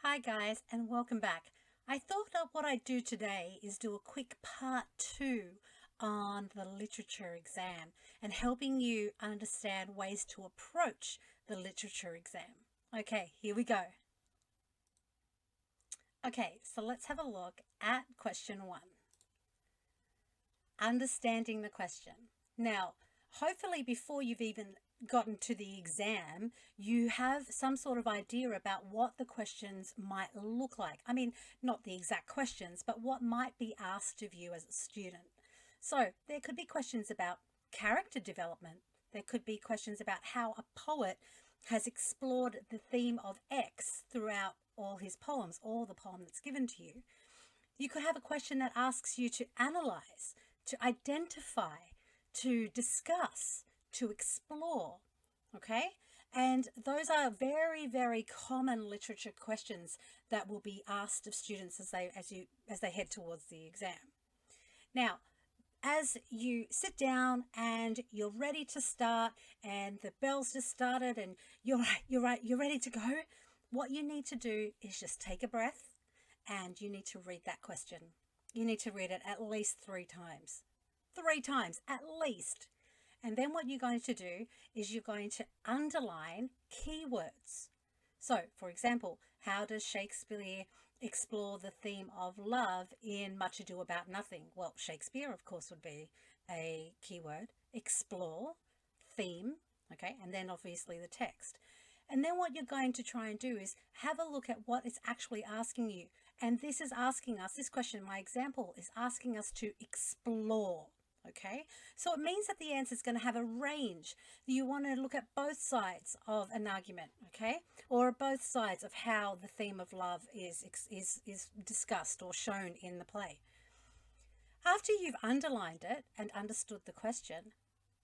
Hi guys, and welcome back. I thought that what I'd do today is do a quick part 2 on the literature exam and helping you understand ways to approach the literature exam. Okay, here we go. Okay, so let's have a look at question 1. Understanding the question. Now, hopefully before you've even gotten to the exam, you have some sort of idea about what the questions might look like. I mean, not the exact questions, but what might be asked of you as a student. So there could be questions about character development. There could be questions about how a poet has explored the theme of X throughout all his poems, all the poem that's given to you. You could have a question that asks you to analyze, to identify, to discuss, to explore. Okay? And those are very, very common literature questions that will be asked of students as they head towards the exam. Now, as you sit down and you're ready to start and the bell's just started and you're ready to go, what you need to do is just take a breath and you need to read that question. You need to read it at least 3 times. 3 times at least. And then what you're going to do is you're going to underline keywords. So, for example, how does Shakespeare explore the theme of love in Much Ado About Nothing? Well, Shakespeare, of course, would be a keyword. Explore, theme, okay, and then obviously the text. And then what you're going to try and do is have a look at what it's actually asking you. And this is asking us, this question, my example, is asking us to explore. Okay, so it means that the answer is going to have a range. You want to look at both sides of an argument, okay, or both sides of how the theme of love is discussed or shown in the play. After you've underlined it and understood the question,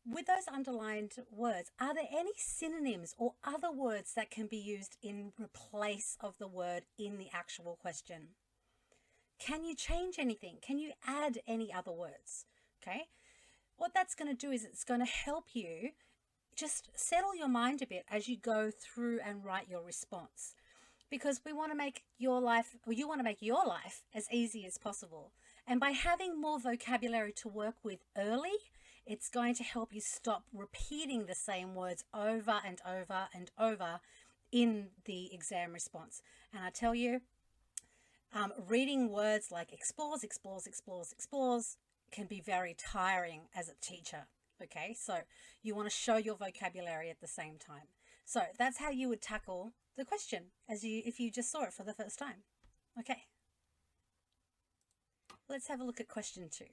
with those underlined words, are there any synonyms or other words that can be used in replace of the word in the actual question? Can you change anything? Can you add any other words? Okay, what that's going to do is it's going to help you just settle your mind a bit as you go through and write your response, because we want to make your life, or you want to make your life as easy as possible. And by having more vocabulary to work with early, it's going to help you stop repeating the same words over and over and over in the exam response. And I tell you, reading words like explores can be very tiring as a teacher. Okay, so you want to show your vocabulary at the same time. So that's how you would tackle the question if you just saw it for the first time. Okay, let's have a look at question 2.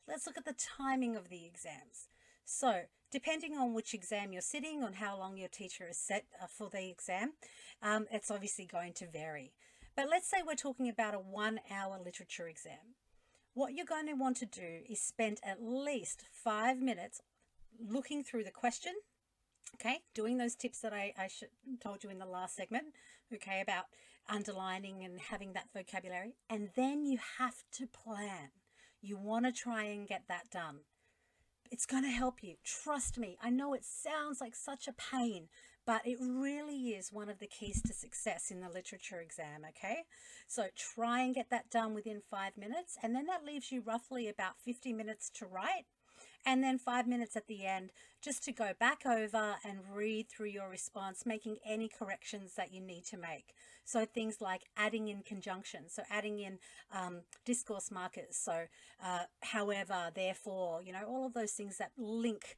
Let's look at the timing of the exams. So depending on which exam you're sitting, on how long your teacher has set for the exam, it's obviously going to vary. But let's say we're talking about a 1-hour literature exam. What you're going to want to do is spend at least 5 minutes looking through the question, okay, doing those tips that I told you in the last segment, okay, about underlining and having that vocabulary. And then you have to plan. You want to try and get that done. It's going to help you. Trust me. I know it sounds like such a pain, but it really is one of the keys to success in the literature exam, okay? So try and get that done within 5 minutes, and then that leaves you roughly about 50 minutes to write, and then 5 minutes at the end just to go back over and read through your response, making any corrections that you need to make. So things like adding in conjunctions, so adding in discourse markers, so however, therefore, all of those things that link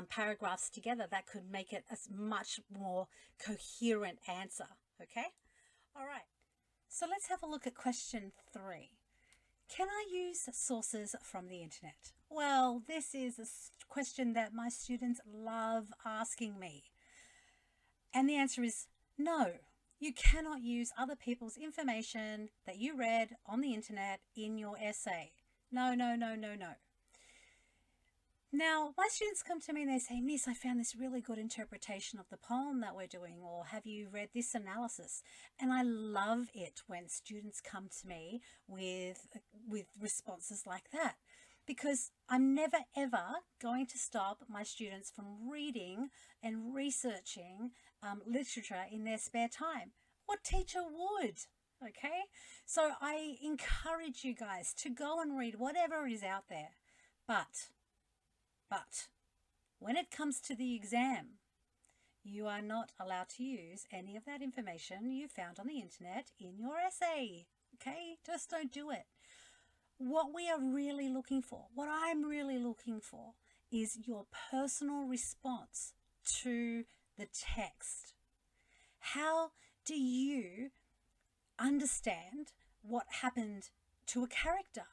paragraphs together that could make it a much more coherent answer, okay? All right, so let's have a look at question 3. Can I use sources from the internet? Well, this is a question that my students love asking me. And the answer is no. You cannot use other people's information that you read on the internet in your essay. No, no, no, no, no. Now, my students come to me and they say, Miss, I found this really good interpretation of the poem that we're doing, or have you read this analysis? And I love it when students come to me with responses like that, because I'm never ever going to stop my students from reading and researching literature in their spare time. What teacher would? Okay, so I encourage you guys to go and read whatever is out there. But when it comes to the exam, you are not allowed to use any of that information you found on the internet in your essay. Okay, just don't do it. What we are really looking for, what I'm really looking for, is your personal response to the text. How do you understand what happened to a character?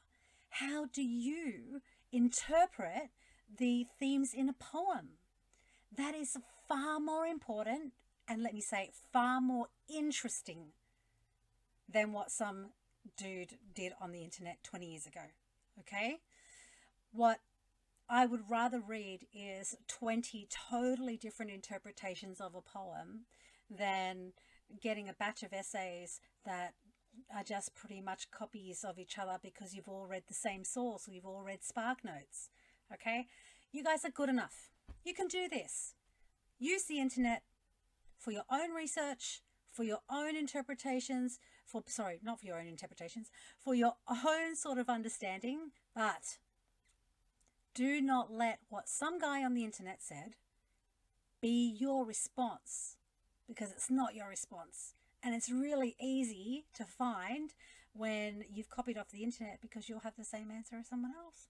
How do you interpret the themes in a poem? That is far more important, and let me say, far more interesting than what some dude did on the internet 20 years ago. Okay? What I would rather read is 20 totally different interpretations of a poem than getting a batch of essays that are just pretty much copies of each other because you've all read the same source or you've all read Spark Notes. Okay? You guys are good enough. You can do this. Use the internet for your own research, for your own interpretations, not for your own interpretations, for your own sort of understanding, but do not let what some guy on the internet said be your response, because it's not your response. And it's really easy to find when you've copied off the internet because you'll have the same answer as someone else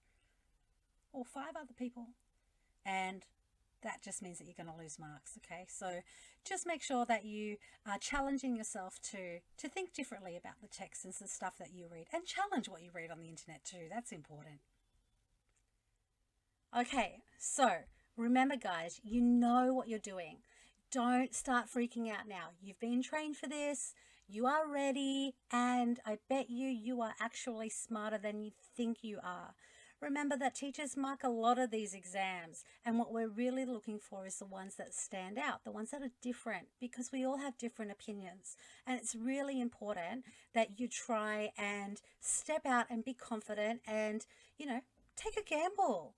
or 5 other people. And that just means that you're going to lose marks. Okay, so just make sure that you are challenging yourself to think differently about the text and the stuff that you read, and challenge what you read on the internet too. That's important. Okay, so remember guys, you know what you're doing. Don't start freaking out now. You've been trained for this, you are ready, and I bet you are actually smarter than you think you are. Remember that teachers mark a lot of these exams, and what we're really looking for is the ones that stand out, the ones that are different, because we all have different opinions. And it's really important that you try and step out and be confident and, take a gamble.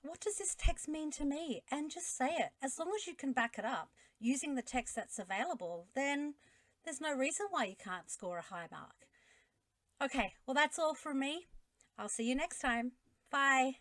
What does this text mean to me? And just say it. As long as you can back it up using the text that's available, then there's no reason why you can't score a high mark. Okay, well, that's all from me. I'll see you next time. Bye.